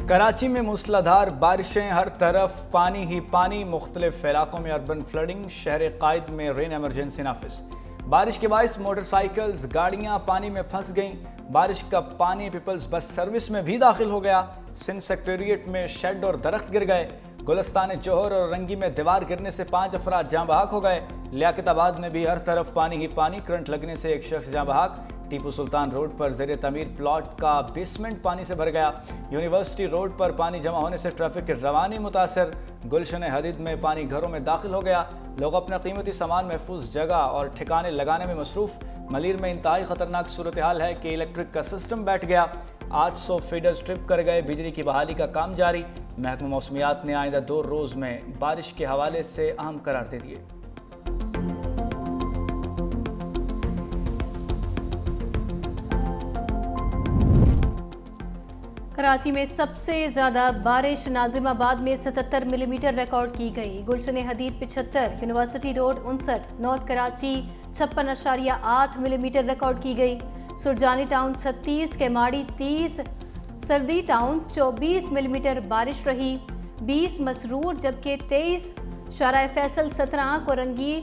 कराची में मूसलाधार बारिशें, हर तरफ पानी ही पानी, मुख्तलिफ इलाकों में अर्बन फ्लडिंग, शहर कायद में रेन एमरजेंसी नाफिज। बारिश के बायस मोटरसाइकिल्स, गाड़ियां पानी में फंस गईं। बारिश का पानी पीपल्स बस सर्विस में भी दाखिल हो गया। सिंध सेक्रेटेरिएट में शेड और दरख्त गिर गए। गुलिस्तान जोहर और रंगी में दीवार गिरने से 5 अफराद जाँ बहक हो गए। लियाकताबाद में भी हर तरफ पानी ही पानी, करंट लगने से एक शख्स जाँ बहक। टीपू सुल्तान रोड पर ज़ेरे तमीर प्लॉट का बेसमेंट पानी से भर गया। यूनिवर्सिटी रोड पर पानी जमा होने से ट्रैफिक की रवानी मुतासर। गुलशन हदीद में पानी घरों में दाखिल हो गया। लोग अपना कीमती सामान महफूज जगह और ठिकाने लगाने में मसरूफ़। मलीर में इंतहाई ख़तरनाक सूरत हाल है कि इलेक्ट्रिक का सिस्टम बैठ गया। 800 फीडर स्ट्रिप कर गए। बिजली की बहाली का काम जारी। महकमा मौसमियात ने आइंदा 2 रोज़ में बारिश के हवाले से अहम करार दे दिए। कराची में सबसे ज्यादा बारिश नाजिमाबाद में 77 मिलीमीटर रिकॉर्ड की गई। गुलशन हदीद 75, university road 59, north Karachi 56.8 millimetre record की गई। सुरजानी टाउन 36, केमाड़ी 30, सर्दी टाउन 24 मिलीमीटर बारिश रही। 20 मसरूर जबकि 23, शारा Faisal 17, Korangi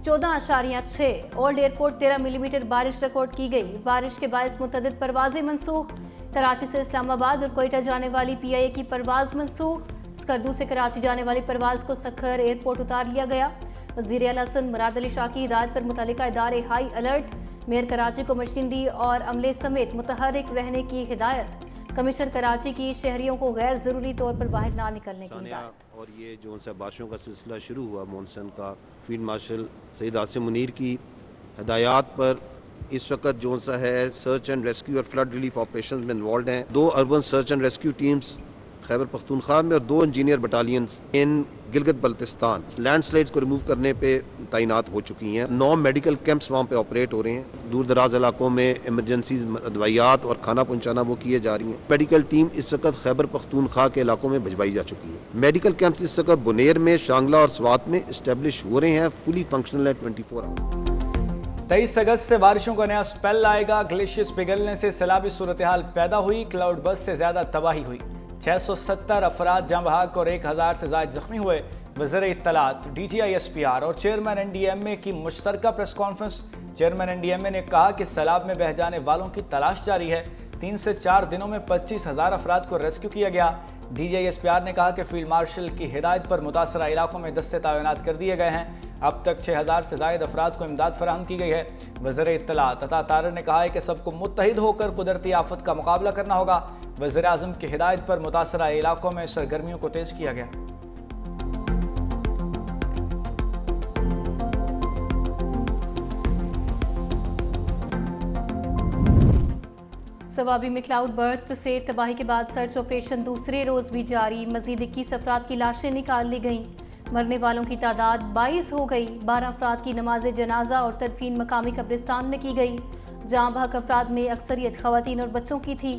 14.6, old airport 13 millimetre बारिश रिकॉर्ड की गई। बारिश के बायस मुतअद्दिद परवाजें मनसूख। कराची से इस्लामाबाद और कोयटा जाने वाली PIA की परवाज मनसूख। स्कर्दू से कराची जाने वाली परवाज को सखर एयरपोर्ट उतार लिया गया। वज़ीर आला हसन मुराद अली शाह की हिदायत पर मुतल्लिका इदारे हाई अलर्ट। मेयर कराची को मशीनरी और अमले समेत मुतहर्रिक रहने की हिदायत। कमिश्नर कराची की शहरियों को गैर ज़रूरी तौर पर बाहर ना निकलने की हिदायत। और ये जो सा बारिशों का सिलसिला शुरू हुआ मॉनसून का, फील्ड मार्शल सईद आसिम मुनीर की हिदायत पर इस वक्त जो सा है सर्च एंड रेस्क्यू और फ्लड रिलीफ ऑपरेशन में इन्वॉल्व हैं। 2 urban search and rescue teams Khyber Pakhtunkhwa में और 2 इंजीनियर बटालियंस इन गिलगित बल्तिस्तान लैंडस्लाइड्स को रिमूव करने पे तैनात हो चुकी हैं। 9 मेडिकल कैंप्स वहाँ पे ऑपरेट हो रहे हैं। दूर दराज इलाकों में इमरजेंसी दवाइयात और खाना पहुँचाना वो किए जा रही हैं। मेडिकल टीम इस वक्त खैबर पख्तूनख्वा के इलाकों में भिजवाई जा चुकी है। मेडिकल कैंप्स इस वक्त बुनेर में, शांगला और स्वात में इस्टेब्लिश हो रहे हैं। फुली फंक्शनल है 24 आवर्स। 23 अगस्त से बारिशों का नया स्पेल आएगा। ग्लेशियर्स पिघलने से सैलाबी सूरत हाल पैदा हुई। क्लाउड बस से ज्यादा तबाही हुई। 670 अफराद जाँ बहक और 1000 से ज्यादा जख्मी हुए। वज़ीर इत्तलात, DGI SPR और चेयरमैन NDMA की मुश्तरका प्रेस कॉन्फ्रेंस। चेयरमैन NDMA ने कहा कि सैलाब में बह जाने वालों की तलाश जारी है। 3 से 4 दिनों में 25,000 अफराद को रेस्क्यू किया गया। DGI SPR ने कहा कि फील्ड मार्शल की हिदायत पर मुतासरा इलाकों में दस्ते तैनात कर दिए गए हैं। अब तक 6000 से ज़ायद अफराद को इमदाद फराहम की गई है। वज़ीर इत्तलात अता तारर ने कहा है कि सबको मुत्तहिद होकर कुदरती आफत का मुकाबला करना होगा। वज़ीर आज़म की हिदायत पर मुतासरा इलाकों में सरगर्मियों को तेज़ किया गया। सवाबी में क्लाउड बर्स्ट से तबाही के बाद सर्च ऑपरेशन दूसरे रोज भी जारी। मजीद 21 अफराद की लाशें निकाल ली गईं। मरने वालों की तादाद 22 हो गई। 12 अफराद की नमाज जनाजा और तदफीन मकामी कब्रिस्तान में की गई। जाँ बहक अफराद में अक्सरियत खवातीन और बच्चों की थी।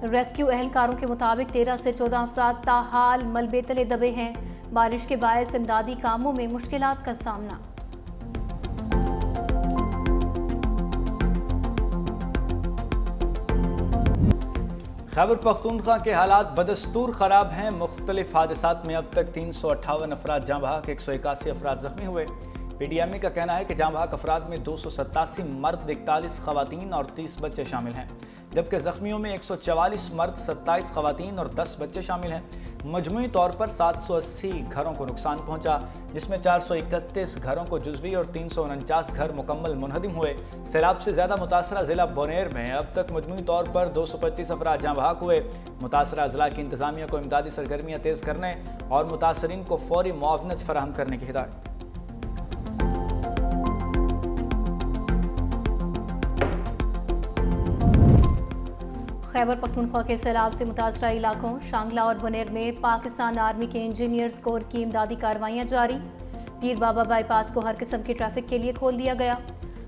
रेस्क्यू अहलकारों के मुताबिक 13 से 14 अफराद ताहाल मलबे तले दबे हैं। बारिश के बायस इमदादी कामों में मुश्किलात का सामना। खैबर पख्तूनख्वा के हालात बदस्तूर ख़राब हैं। मुख्तलिफ हादसात में अब तक 358 अफराद जाँ बहक, 181 अफराद जख्मी हुए। PDMA का कहना है कि जाँ बहक अफराद में 287 मर्द, 41 खवातीन और 30 बच्चे शामिल हैं, जबकि जख्मियों में 144 मर्द, 27 खवातीन और 10 बच्चे शामिल हैं। मजमूई तौर पर 780 घरों को नुकसान पहुंचा, जिसमें 431 घरों को जुज़वी और 349 घर मुकम्मल मुनहदिम हुए। सैलाब से ज़्यादा मुतासरा ज़िला बोनेर में अब तक मजमूई तौर पर 225 अफराद जाँ बहक हुए। मुतासरा ज़िला की इंतज़ामिया को इमदादी सरगर्मियाँ तेज़ करने और मुतासरीन को फौरी मुआवनत फराहम करने की हिदायत। खैबर पख्तूनख्वा के सैलाब से मुतासरा इलाकों शांगला और बनेर में पाकिस्तान आर्मी के इंजीनियर्स कोर की इमदादी कार्रवाइयाँ जारी। पीर बाबा बाईपास को हर किस्म के ट्रैफिक के लिए खोल दिया गया।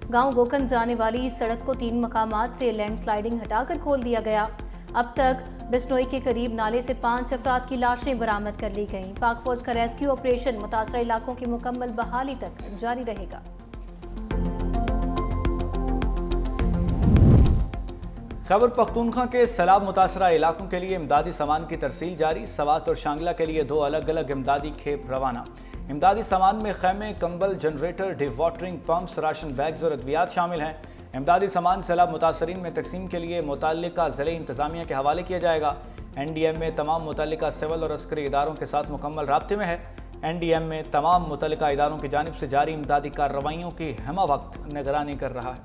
गांव गोकन जाने वाली सड़क को 3 मकामात से लैंडस्लाइडिंग हटाकर खोल दिया गया। अब तक बिश्नोई के करीब नाले से 5 अफराद की लाशें बरामद कर ली गईं। पाक फौज का रेस्क्यू ऑपरेशन मुतासरा इलाकों की मुकम्मल बहाली तक जारी रहेगा। खैबर पख्तूनख्वा के सैलाब मुतासरा इलाकों के लिए इमदादी सामान की तरसील जारी। सवात और शांगला के लिए 2 अलग अलग इमदादी खेप रवाना। इमदादी सामान में खैमे, कंबल, generator, dewatering pumps, ration bags और अद्वियात शामिल हैं। इमदादी सामान सैलाब मुतासरीन में तकसीम के लिए मुतल्लिका ज़िले इंतज़ामिया के हवाले किया जाएगा। NDMA तमाम मुतल्लिका सिविल और अस्करी इदारों के साथ मुकम्मल राब्ते में है। NDMA तमाम मुतल्लिका इदारों की जानिब से जारी इमदादी कार्रवाइयों की हमा वक्त निगरानी कर रहा है।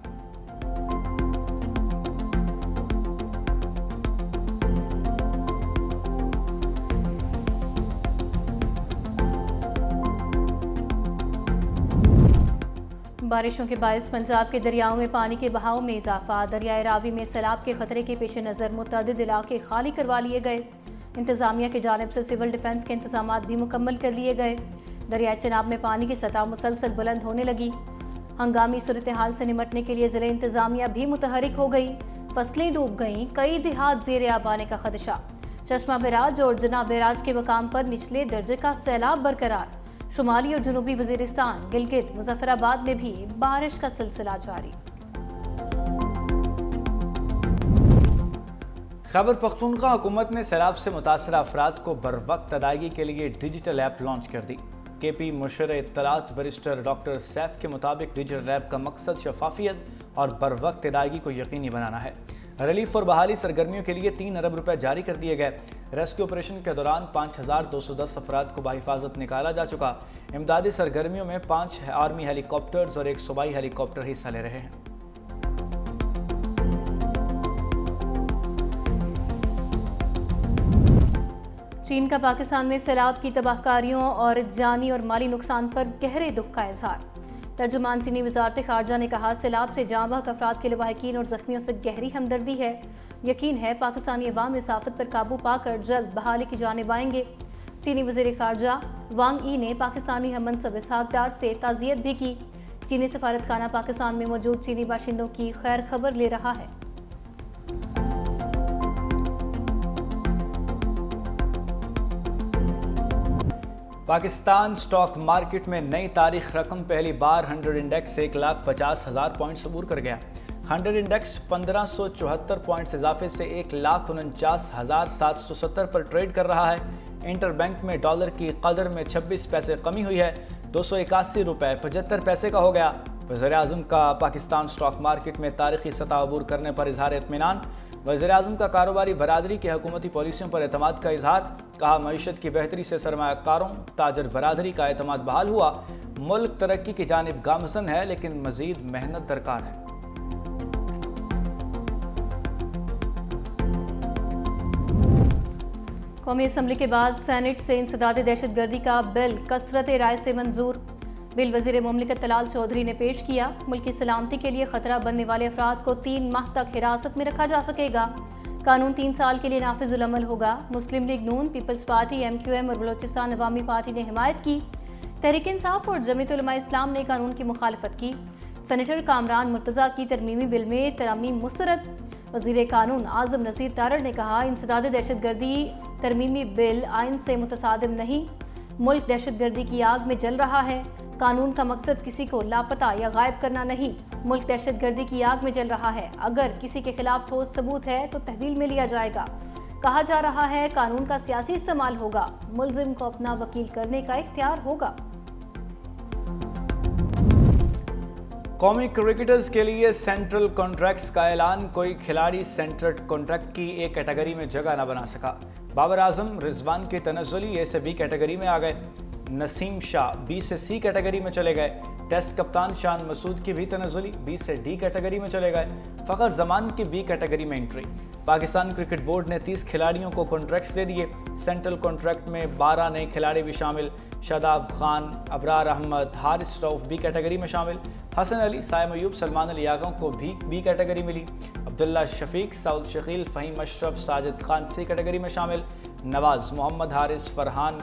बारिशों के बायस पंजाब के दरियाओं में पानी के बहाव में इजाफा। दरियाए रावी में सैलाब के खतरे के पेश नज़र मुतअद्दिद इलाके खाली करवा लिए गए। इंतजामिया की जानिब से सिविल डिफेंस के इंतजाम भी मुकम्मल कर लिए गए। दरियाए चनाब में पानी की सतह मुसलसल बुलंद होने लगी। हंगामी सूरत हाल से निमटने के लिए ज़िले इंतजामिया भी मुतहरिक हो गई। फसलें डूब गईं, कई देहात ज़ेर आब आने का खदशा। चश्मा बैराज और जना बैराज के मकाम पर निचले दर्जे का सैलाब बरकरार। शुमाली और जनूबी वजीरिस्तान, गिलगित, मुजफ्फराबाद में भी बारिश का सिलसिला जारी। खैबर पख्तूनख्वा हुकूमत ने सैलाब से मुतासरा अफराद को बरवक्त अदायगी के लिए डिजिटल ऐप लॉन्च कर दी। KP मुशर इत्तलात बैरिस्टर डॉक्टर सैफ के मुताबिक डिजिटल ऐप का मकसद शफाफियत और बरवक्त अदायगी को यकीनी बनाना है। रिलीफ और बहाली सरगर्मियों के लिए 3 अरब रुपए जारी कर दिए गए। रेस्क्यू ऑपरेशन के दौरान 5210 अफराद को बाहिफाजत निकाला जा चुका। इमदादी सरगर्मियों में 5 आर्मी हेलीकॉप्टर्स और 1 सूबाई हेलीकॉप्टर हिस्सा ले रहे हैं। चीन का पाकिस्तान में सैलाब की तबाहकारियों और जानी और माली नुकसान पर गहरे दुख का इजहार। तर्जुमान चीनी वजारत खारजा ने कहा, सैलाब से जाँ बहक अफराद के लवाहिकीन और जख्मियों से गहरी हमदर्दी है। यकीन है पाकिस्तानी अवाम इस आफत पर काबू पाकर जल्द बहाली की जानिब आएंगे। चीनी वज़ीर खारजा वांग ई ने पाकिस्तानी हममनसब इसहाक डार से ताज़ियत भी की। चीनी सफारतखाना पाकिस्तान में मौजूद चीनी बाशिंदों की खैर खबर ले रहा है। पाकिस्तान स्टॉक मार्केट में नई तारीख रकम पहली बार 100 इंडेक्स 1,50,000 पॉइंट्स अबूर कर गया। 100 इंडेक्स 1574 पॉइंट्स इजाफे से 1,49,770 पर ट्रेड कर रहा है। इंटरबैंक में डॉलर की कदर में 26 पैसे कमी हुई है, 281 रुपये 75 पैसे का हो गया। वज़ीर-ए-आज़म का पाकिस्तान स्टॉक मार्केट में तारीखी सतह अबूर करने पर इजहार इत्मीनान। वज़ीर-ए-आज़म का कारोबारी बरादरी की हुकूमती पॉलिसियों पर एतमाद का इजहार। कहा, मईशत की बेहतरी से सरमायाकारों ताजर बरादरी का एतमाद बहाल हुआ। मुल्क तरक्की की जानिब गामज़न है, लेकिन मज़ीद मेहनत दरकार है। कौमी असम्बली के बाद सेनेट से इंसदाद दहशतगर्दी का बिल कसरत राय से मंजूर। बिल वज़ीर मुमलिकत तलाल चौधरी ने पेश किया। मुल्क की सलामती के लिए खतरा बनने वाले अफराद को 3 माह तक हिरासत में रखा जा सकेगा। कानून 3 साल के लिए नाफिजुल अमल होगा। मुस्लिम लीग नून, पीपल्स पार्टी, MQM और बलोचिस्तान अवामी पार्टी ने हिमायत की। तहरीक इंसाफ और जमीयत उलमा इस्लाम ने कानून की मुखालफत की। सेनेटर कामरान मुर्तज़ा की तरमीमी बिल में तरमीम मुस्तरद। वज़ीर कानून आज़म नसीर तारड़ ने कहा, इंसदाद दहशतगर्दी तरमीमी बिल आइन से मुतसादिम नहीं। मुल्क दहशतगर्दी की आग में जल रहा है। कानून का मकसद किसी को लापता या गायब करना नहीं। मुल्क दहशतगर्दी की आग में जल रहा है। अगर किसी के खिलाफ ठोस सबूत है तो तहवील में लिया जाएगा। कहा जा रहा है कानून का सियासी इस्तेमाल होगा। मुल्जिम को अपना वकील करने का इख्तियार होगा। कौमी क्रिकेटर्स के लिए सेंट्रल कॉन्ट्रैक्ट्स का ऐलान। कोई खिलाड़ी सेंट्रल कॉन्ट्रैक्ट की एक कैटेगरी में जगह न बना सका। बाबर आजम, रिजवान की तनज़्ज़ुली A से B कैटेगरी में आ गए। नसीम शाह B से C कैटेगरी में चले गए। टेस्ट कप्तान शान मसूद की भी तनज़्ज़ुली B से D कैटेगरी में चले गए। फ़खर जमान की B कैटेगरी में एंट्री। पाकिस्तान क्रिकेट बोर्ड ने 30 खिलाड़ियों को कॉन्ट्रैक्ट्स दे दिए। सेंट्रल कॉन्ट्रैक्ट में 12 नए खिलाड़ी भी शामिल। शादाब खान, अबरार अहमद, हारिस रऊफ B कैटेगरी में शामिल। हसन अली, साइम अयूब, सलमान अली आगा को भी B कैटेगरी मिली। अब्दुल्ला शफीक, सऊद शकील, फ़हीम अशरफ, साजिद खान C कैटेगरी में शामिल। नवाज़, मोहम्मद हारिस, फरहान,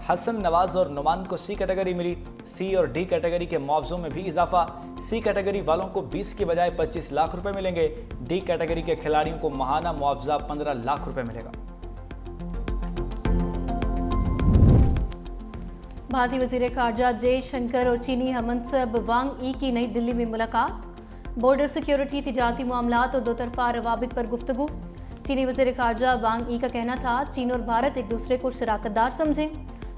हसन नवाज़ और नुमान को C कैटेगरी मिली। C और D कैटेगरी के मुआवज़ों में भी इजाफा। C कैटेगरी वालों को 20 के बजाय 25 लाख रुपए मिलेंगे। D कैटेगरी के खिलाड़ियों को माहाना मुआवजा 15 लाख रुपए मिलेगा। भारतीय वज़ीर ख़ारजा जयशंकर और चीनी हममनसब वांग ई की नई दिल्ली में मुलाकात। बॉर्डर सिक्योरिटी, तिजारती मामलात और दो तरफा रवाबित पर गुफ्तगू। चीनी वज़ीर ख़ारजा वांग ई का कहना था चीन और भारत एक दूसरे को शराकतदार समझें,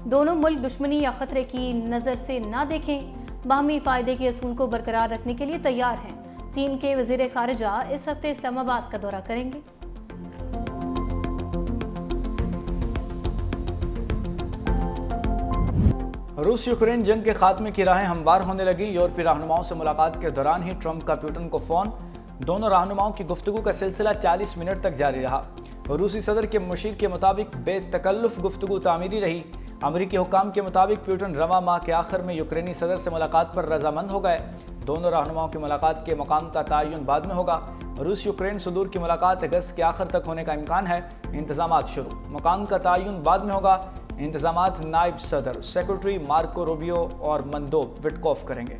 दोनों मुल्क दुश्मनी या खतरे की नज़र से ना देखें, बाहमी फ़ायदे के असूल को बरकरार रखने के लिए तैयार हैं। चीन के वज़ीर ख़ारजा इस हफ्ते इस्लामाबाद का दौरा करेंगे। रूस यूक्रेन जंग के खात्मे की राहें हमवार होने लगी। यूरोपीय रहनुमाओं से मुलाकात के दौरान ही ट्रंप का पुतिन को फोन। दोनों रहनुमाओं की गुफ्तगू का सिलसिला 40 मिनट तक जारी रहा। रूसी सदर के मुशीर के मुताबिक बेतकल्लुफ गुफ्तगू तामीरी रही। अमरीकी हुकाम के मुताबिक पुतिन रवा माह के आखिर में यूक्रेनी सदर से मुलाकात पर रजामंद हो गए। दोनों रहनुमाओं की मुलाकात के मकाम का तयन बाद में होगा। रूस यूक्रेन सदूर की मुलाकात अगस्त के आखिर तक होने का इम्कान है। इंतजामात शुरू, मकाम का तयन बाद में होगा। इंतजामात नायब सदर सेक्रेटरी मार्को रूबियो और मंदोब विटकॉफ करेंगे।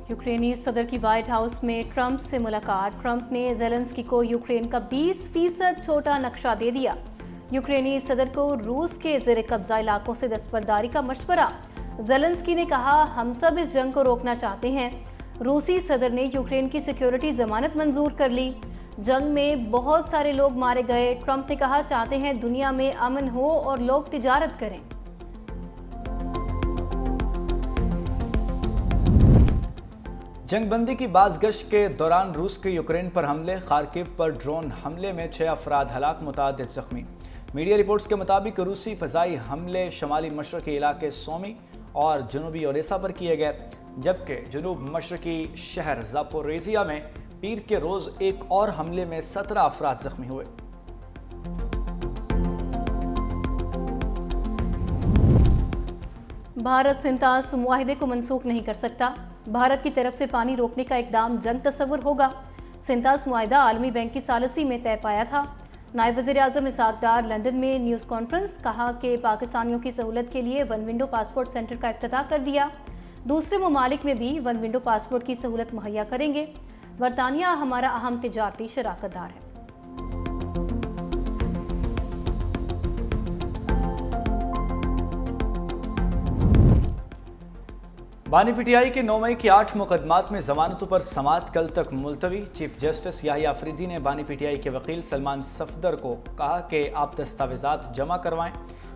यूक्रेनी सदर की व्हाइट हाउस में ट्रंप से मुलाकात। ट्रंप ने ज़ेलेंस्की को यूक्रेन का 20% छोटा नक्शा दे दिया। यूक्रेनी सदर को रूस के ज़ेर कब्जा इलाकों से दस्तबरदारी का मशवरा। ज़ेलेंस्की ने कहा हम सब इस जंग को रोकना चाहते हैं। रूसी सदर ने यूक्रेन की सिक्योरिटी जमानत मंजूर कर ली। जंग में बहुत सारे लोग मारे गए। ट्रंप ने कहा चाहते हैं दुनिया में अमन हो और लोग तिजारत करें। जंगबंदी की बाज़गश्त के दौरान रूस के यूक्रेन पर हमले। खार्किव पर ड्रोन हमले में 6 अफराद हलाक, मुतअद्दिद जख्मी। मीडिया रिपोर्ट्स के मुताबिक रूसी फ़ज़ाई हमले शमाली मशरक़ी इलाके सोमी और जनूबी ओडेसा पर किए गए, जबकि जनूब मशरक़ी शहर ज़ापोरिज़िया में पीर के रोज़ एक और हमले में 17 अफराद जख्मी हुए। भारत सिंतास मुआहिदे को मनसूख नहीं कर सकता। भारत की तरफ से पानी रोकने का इकदाम जंग तस्वुर होगा। सिंतास मुआहिदा आलमी बैंक की सालसी में तय पाया था। नायब वज़ीर आज़म इसहाक़ डार लंदन में न्यूज़ कॉन्फ्रेंस, कहा कि पाकिस्तानियों की सहूलत के लिए वन विंडो पासपोर्ट सेंटर का इफ्तिताह कर दिया। दूसरे ममालिक में भी वन विंडो पासपोर्ट की सहूलत मुहैया करेंगे। बरतानिया हमारा अहम तिजारती शराकतदार है। बानी पीटीआई के 9 मई के 8 मुकदमात में जमानतों पर समाअत कल तक मुलतवी। चीफ जस्टिस याहिया अफरीदी ने बानी पीटीआई के वकील सलमान सफदर को कहा कि आप दस्तावेजात जमा करवाएं,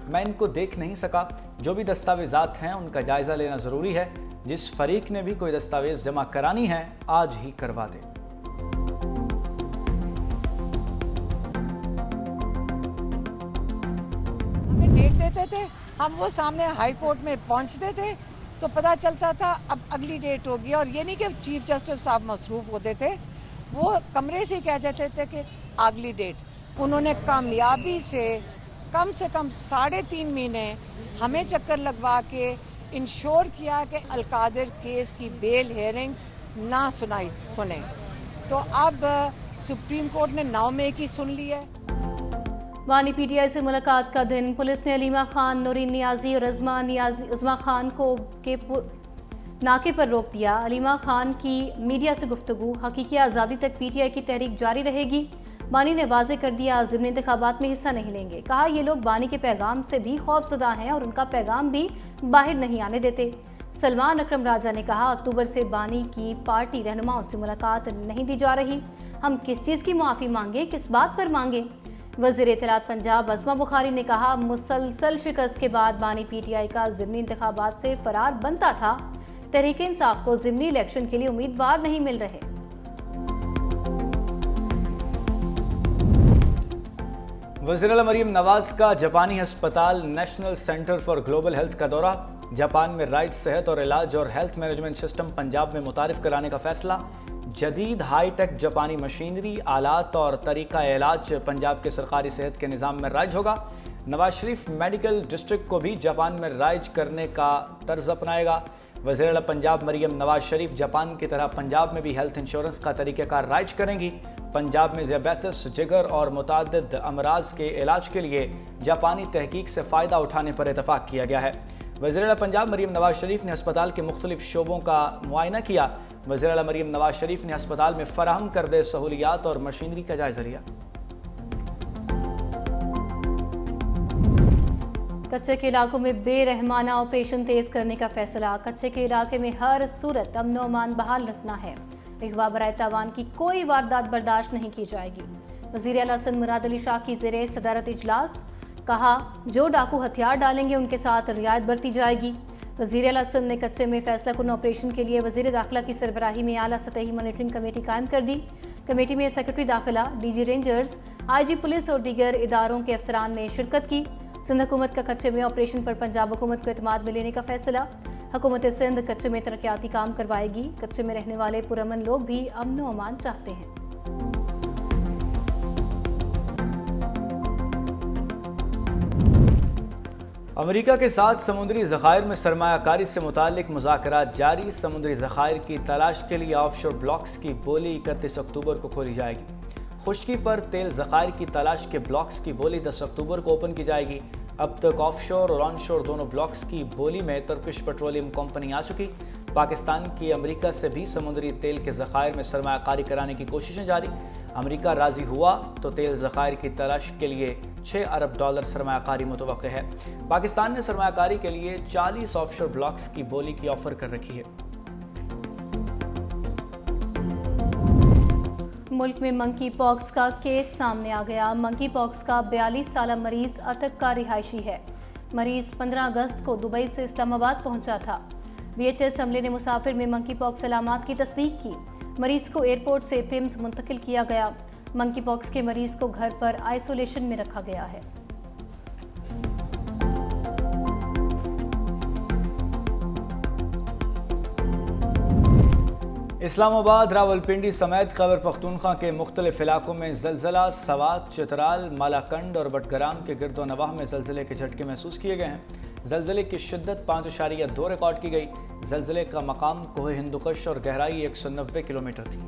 मैं इनको देख नहीं सका। जो भी दस्तावेजात हैं उनका जायज़ा लेना ज़रूरी है। जिस फरीक ने भी कोई दस्तावेज जमा करानी है आज ही करवा दें। हमें डेट देते थे, हम वो सामने हाई कोर्ट में पहुंचते थे तो पता चलता था अब अगली डेट होगी। और ये नहीं कि चीफ जस्टिस साहब मसरूफ होते थे, वो कमरे से कह देते थे कि अगली डेट। उन्होंने कामयाबी से कम 3.5 महीने हमें चक्कर लगवा के इंश्योर किया कि अलकादिर केस की बेल हेयरिंग ना सुने। तो अब सुप्रीम कोर्ट ने 9 मई की सुन ली है। बानी पीटीआई से मुलाकात का दिन। पुलिस ने अलीमा खान, नूरीन नियाजी और उज़मा खान को के नाके पर रोक दिया। अलीमा खान की मीडिया से गुफ्तगू, हकीकी आज़ादी तक पीटीआई की तहरीक जारी रहेगी। बानी ने वाज़े कर दिया ज़िमनी इंतखाबात में हिस्सा नहीं लेंगे। कहा ये लोग बानी के पैगाम से भी खौफज़दा हैं और उनका पैगाम भी बाहर नहीं आने देते। सलमान अकरम राजा ने कहा अक्टूबर से बानी की पार्टी रहनुमाओं से मुलाकात नहीं दी जा रही। हम किस चीज़ की माफ़ी मांगे, किस बात पर मांगे। वज़ीर इत्तलात पंजाब अज़मा बुखारी ने कहा मुसलसल शिकस्त के बाद बानी पीटीआई का ज़िमनी इंतखाबात से फरार बनता था। तहरीक इंसाफ को ज़िमनी इलेक्शन के लिए उम्मीदवार नहीं मिल रहे। वज़ीर आला मरीम नवाज का जापानी अस्पताल national centre for global health का दौरा। जापान में राइट सेहत और इलाज और हेल्थ मैनेजमेंट सिस्टम पंजाब में मुतारिफ कराने का फैसला। जदीद हाईटेक जापानी मशीनरी, आलात और तरीका इलाज पंजाब के सरकारी सेहत के निज़ाम में राइज होगा। नवाज शरीफ मेडिकल डिस्ट्रिक्ट को भी जापान में राइज करने का तर्ज अपनाएगा। वज़ीर आला पंजाब मरीम नवाज शरीफ जापान की तरह पंजाब में भी हेल्थ इंश्योरेंस का तरीक़ाकार राइज करेंगी। पंजाब में ज़ियाबेतिस, जिगर और मुतादिद अमराज के इलाज के लिए जापानी तहकीक से फ़ायदा उठाने पर इतफ़ाक़ किया गया है। वज़ीर आला पंजाब मरीम नवाज शरीफ ने अस्पताल के मुख्तलिफ शोबों का मुआयना किया। वज़ीर आला मरीम नवाज शरीफ ने अस्पताल में फ़राहम करदे सहूलियात और मशीनरी का जायज़ा लिया। कच्चे के इलाकों में बेरहमाना ऑपरेशन तेज करने का फैसला। कच्चे के इलाके में हर सूरत अमन व अमान बहाल रखना है। अगवा बराए तावान की कोई वारदात बर्दाश्त नहीं की जाएगी। वज़ीर आला सिंध मुराद अली शाह की ज़ेरे सदारत इजलास, कहा जो डाकू हथियार डालेंगे उनके साथ रियायत बरती जाएगी। वज़ीर आला सिंध ने कच्चे में फैसला कुन ऑपरेशन के लिए वज़ीर दाखिला की सरबराही में आला सतही मॉनिटरिंग कमेटी कायम कर दी। कमेटी में सेक्रेटरी दाखिला, DG रेंजर्स, IG पुलिस और दीगर इदारों के अफसरान ने शिरकत की। सिंध हुकूमत का कच्चे में ऑपरेशन पर पंजाब हुकूमत को एतमाद में लेने का फैसला। हुकूमत सिंध कच्चे में तरक्याती काम करवाएगी। कच्चे में रहने वाले पुरअमन लोग भी अमन व अमान चाहते हैं। अमेरिका के साथ समुद्री ज़खायर में सरमायाकारी से मुताल्लिक मुज़ाकरात जारी। समुद्री ज़खायर की तलाश के लिए ऑफशोर ब्लॉक्स की बोली 31 अक्टूबर को खोली जाएगी। खुश्की पर तेल ज़खायर की तलाश के ब्लॉक्स की बोली 10 अक्टूबर को ओपन की जाएगी। अब तक ऑफशोर और ऑनशोर दोनों ब्लॉक्स की बोली में तुर्किश पेट्रोलियम कंपनी आ चुकी। पाकिस्तान की अमेरिका से भी समुद्री तेल के ज़खायर में सरमायाकारी कराने की कोशिशें जारी। अमेरिका राज़ी हुआ तो तेल ज़खायर की तलाश के लिए $6 अरब सरमायाकारी मुतवक्के है। पाकिस्तान ने सरमायाकारी के लिए 40 ऑफशोर ब्लॉक्स की बोली की ऑफर कर रखी है। मुल्क में मंकी पॉक्स का केस सामने आ गया। मंकी पॉक्स का 42 साला मरीज अटक का रिहायशी है। मरीज 15 अगस्त को दुबई से इस्लामाबाद पहुंचा था। VHS अमले ने मुसाफिर में मंकी पॉक्स अलामात की तस्दीक की। मरीज को एयरपोर्ट से पिम्स मुंतकिल किया गया। मंकी पॉक्स के मरीज को घर पर आइसोलेशन में रखा गया है। इस्लामाबाद, रावलपिंडी समेत खैबर पख्तूनख्वा के मुख्तलिफ इलाकों में ज़लज़ला। सवात, चित्राल, मालाकंड और बटग्राम के गिरदो नवाह में ज़लज़ले के झटके महसूस किए गए हैं। ज़लज़ले की शिद्दत 5.2 रिकॉर्ड की गई। ज़लज़ले का मकाम कोह हिंदुकश और गहराई 190 किलोमीटर थी।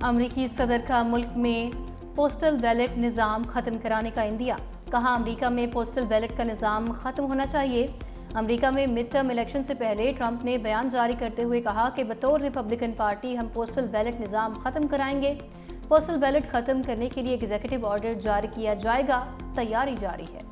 अमरीकी सदर का मुल्क में पोस्टल बैलेट निज़ाम ख़त्म कराने का इंदिया। कहा अमरीका में पोस्टल बैलेट का निज़ाम ख़त्म होना चाहिए। अमरीका में मिड टर्म इलेक्शन से पहले ट्रंप ने बयान जारी करते हुए कहा कि बतौर रिपब्लिकन पार्टी हम पोस्टल बैलेट निज़ाम ख़त्म कराएंगे। पोस्टल बैलेट ख़त्म करने के लिए एग्जीक्यूटिव ऑर्डर जारी किया जाएगा। तैयारी जारी है।